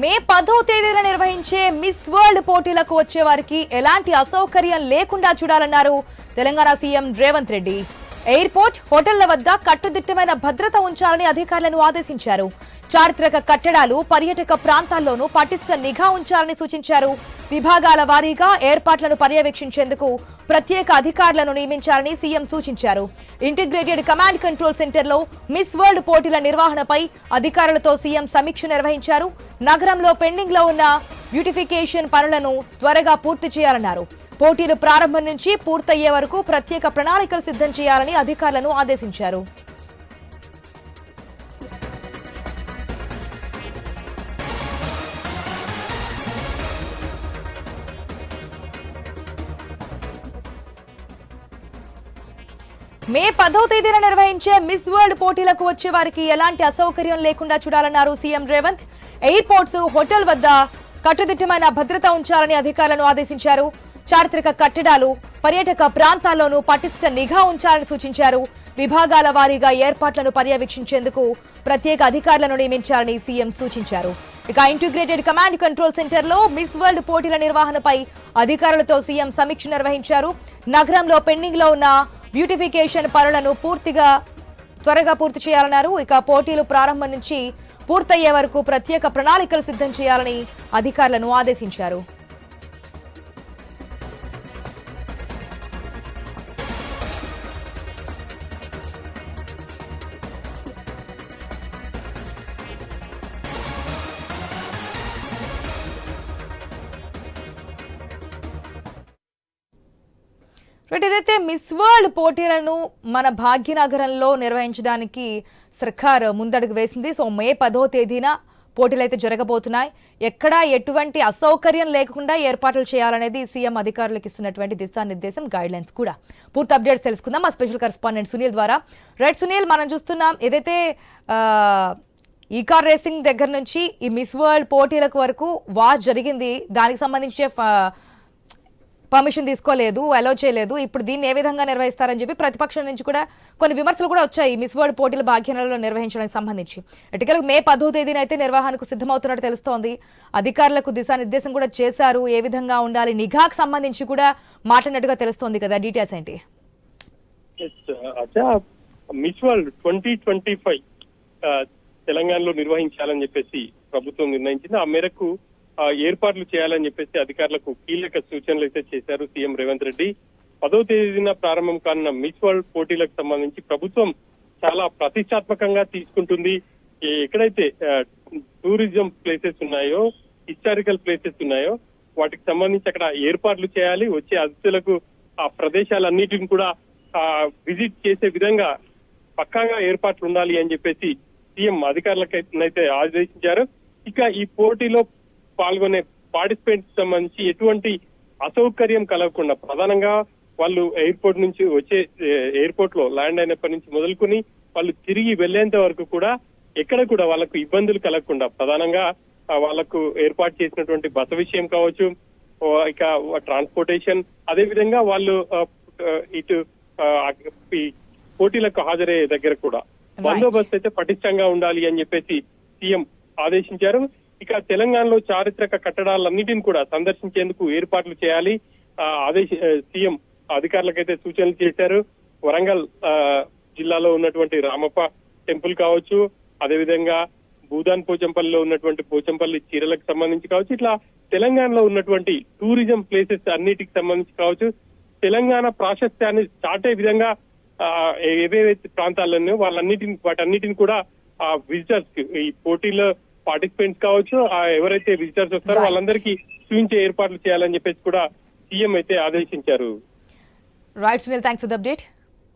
మే 10వ తేదీన నిర్వహించే మిస్ వరల్డ్ పోటీలకు వచ్చే వారికి ఎలాంటి అసౌకర్యం లేకుండా చూడాలన్నారు తెలంగాణ సీఎం రేవంత్ రెడ్డి. ఎయిర్పోర్ట్, హోటళ్ల వద్ద కట్టుదిట్టమైన భద్రత ఉంచాలని అధికారులను ఆదేశించారు. చారిత్రక కట్టడాలు, పర్యాటక ప్రాంతాల్లోనూ పటిష్ట నిఘా ఉంచాలని సూచించారు. విభాగాల వారీగా ఏర్పాట్లను పర్యవేక్షించేందుకు ప్రత్యేక అధికారులను నియమించాలని సీఎం సూచించారు. ఇంటిగ్రేటెడ్ కమాండ్ కంట్రోల్ సెంటర్లో మిస్ వరల్డ్ పోటీల నిర్వహణపై అధికారులతో సీఎం సమీక్ష నిర్వహించారు. నగరంలో పెండింగ్ లో ఉన్న బ్యూటిఫికేషన్ పనులను త్వరగా పూర్తి చేయాలన్నారు. పోటీలు ప్రారంభం నుంచి పూర్తయ్యే వరకు ప్రత్యేక ప్రణాళికలు సిద్ధం చేయాలని అధికారులను ఆదేశించారు. మే 10వ తేదీన నిర్వహించే మిస్ వరల్డ్ పోటీలకు వచ్చే వారికి ఎలాంటి అసౌకర్యం లేకుండా చూడాలన్నారు సీఎం రేవంత్. ఎయిర్పోర్ట్స్, హోటల్ వద్ద కట్టుదిట్టమైన భద్రత ఉంచాలని అధికారులను ఆదేశించారు. చారిత్రక కట్టడాలు, పర్యాటక ప్రాంతాల్లోనూ పటిష్ట నిఘా ఉంచాలని సూచించారు. విభాగాల వారీగా ఏర్పాట్లను పర్యవేక్షించేందుకు ప్రత్యేక అధికారులను నియమించాలని సీఎం సూచించారు. ఇక ఇంటిగ్రేటెడ్ కమాండ్ కంట్రోల్ సెంటర్లో మిస్ వరల్డ్ పోటీల నిర్వహణపై అధికారులతో సీఎం సమీక్ష నిర్వహించారు. నగరంలో పెండింగ్ లో ఉన్న బ్యూటిఫికేషన్ పనులను త్వరగా పూర్తి చేయాలన్నారు. ఇక పోటీలు ప్రారంభం నుంచి పూర్తయ్యే వరకు ప్రత్యేక ప్రణాళికలు సిద్ధం చేయాలని అధికారులను ఆదేశించారు. ఏదైతే మిస్ వరల్డ్ పోటీలను మన భాగ్యనగరంలో నిర్వహించడానికి సర్కార్ ముందడుగు వేసింది. సో మే 10వ తేదీన పోటీలు అయితే జరగబోతున్నాయి. ఎక్కడా ఎటువంటి అసౌకర్యం లేకుండా ఏర్పాట్లు చేయాలనేది సీఎం అధికారులకు ఇస్తున్నటువంటి దిశానిర్దేశం, గైడ్ లైన్స్ కూడా. పూర్తి అప్డేట్స్ తెలుసుకుందాం మా స్పెషల్ కరెస్పాండెంట్ సునీల్ ద్వారా. రైట్ సునీల్, మనం చూస్తున్నాం ఏదైతే ఈ కార్ రేసింగ్ దగ్గర నుంచి ఈ మిస్ వరల్డ్ పోటీలకు వరకు వార్ జరిగింది. దానికి సంబంధించే పర్మిషన్ తీసుకోలేదు, అలౌ చేయలేదు. ఇప్పుడు దీన్ని ఏ విధంగా నిర్వహిస్తారని చెప్పి ప్రతిపక్షం నుంచి కూడా కొన్ని విమర్శలు కూడా వచ్చాయి మిస్ వరల్డ్ పోటీల భాగ్యనగరంలో నిర్వహించడానికి సంబంధించి. ఎటుకలకు మే 10వ తేదీన అయితే నిర్వహణకు సిద్ధమవుతున్నట్టు తెలుస్తోంది. అధికారులకు దిశానిర్దేశం కూడా చేశారు, ఏ విధంగా ఉండాలి, నిఘాకు సంబంధించి కూడా మాట్లాడినట్టుగా తెలుస్తోంది కదా. డీటెయిల్స్ ఏంటి? మిస్ వరల్డ్ 2025 తెలంగాణలో నిర్వహించాలని చెప్పేసి ప్రభుత్వం నిర్ణయించింది. ఆ మేరకు ఏర్పాట్లు చేయాలని చెప్పేసి అధికారులకు కీలక సూచనలు అయితే చేశారు సీఎం రేవంత్ రెడ్డి. 10వ తేదీన ప్రారంభం కానున్న మిస్ వరల్డ్ పోటీలకు సంబంధించి ప్రభుత్వం చాలా ప్రతిష్టాత్మకంగా తీసుకుంటుంది. ఎక్కడైతే టూరిజం ప్లేసెస్ ఉన్నాయో, హిస్టారికల్ ప్లేసెస్ ఉన్నాయో వాటికి సంబంధించి అక్కడ ఏర్పాట్లు చేయాలి. వచ్చే అతిథులకు ఆ ప్రదేశాలన్నిటిని కూడా విజిట్ చేసే విధంగా పక్కాగా ఏర్పాట్లు ఉండాలి అని చెప్పేసి సీఎం అధికారులకైతే ఆదేశించారు. ఇక ఈ పోటీలో పాల్గొనే పార్టిసిపెంట్స్ సంబంధించి ఎటువంటి అసౌకర్యం కలగకుండా ప్రధానంగా వాళ్ళు ఎయిర్పోర్ట్ నుంచి ఎయిర్పోర్ట్ లో ల్యాండ్ అయినప్పటి నుంచి మొదలుకొని వాళ్ళు తిరిగి వెళ్లేంత వరకు కూడా ఎక్కడ కూడా వాళ్ళకు ఇబ్బందులు కలగకుండా ప్రధానంగా వాళ్ళకు ఏర్పాటు చేసినటువంటి బస విషయం కావచ్చు, ఇక ట్రాన్స్పోర్టేషన్, అదే విధంగా వాళ్ళు ఇటు ఈ పోటీలకు హాజరయ్యే దగ్గర కూడా బందోబస్తు అయితే పటిష్టంగా ఉండాలి అని చెప్పేసి సీఎం ఆదేశించారు. ఇక తెలంగాణలో చారిత్రక కట్టడాలన్నిటిని కూడా సందర్శించేందుకు ఏర్పాట్లు చేయాలి సీఎం అధికారులకైతే సూచనలు చేశారు. వరంగల్ జిల్లాలో ఉన్నటువంటి రామప్ప టెంపుల్ కావచ్చు, అదేవిధంగా భూదాన్ పోచంపల్లిలో ఉన్నటువంటి పోచంపల్లి చీరలకు సంబంధించి కావచ్చు, ఇట్లా తెలంగాణలో ఉన్నటువంటి టూరిజం ప్లేసెస్ అన్నిటికి సంబంధించి కావచ్చు, తెలంగాణ ప్రాశస్త్యాన్ని చాటే విధంగా ఏవేవైతే ప్రాంతాలను వాటన్నిటిని కూడా విజిటర్స్ ఈ పోటీలో పార్టిసిపెంట్స్ కావచ్చు, ఎవరైతే విజిటర్స్ వస్తారో వాళ్ళందరికీ చూపించే ఏర్పాట్లు చేయాలని చెప్పేసి కూడా సీఎం అయితే ఆదేశించారు. Right Sunil, thanks for the update.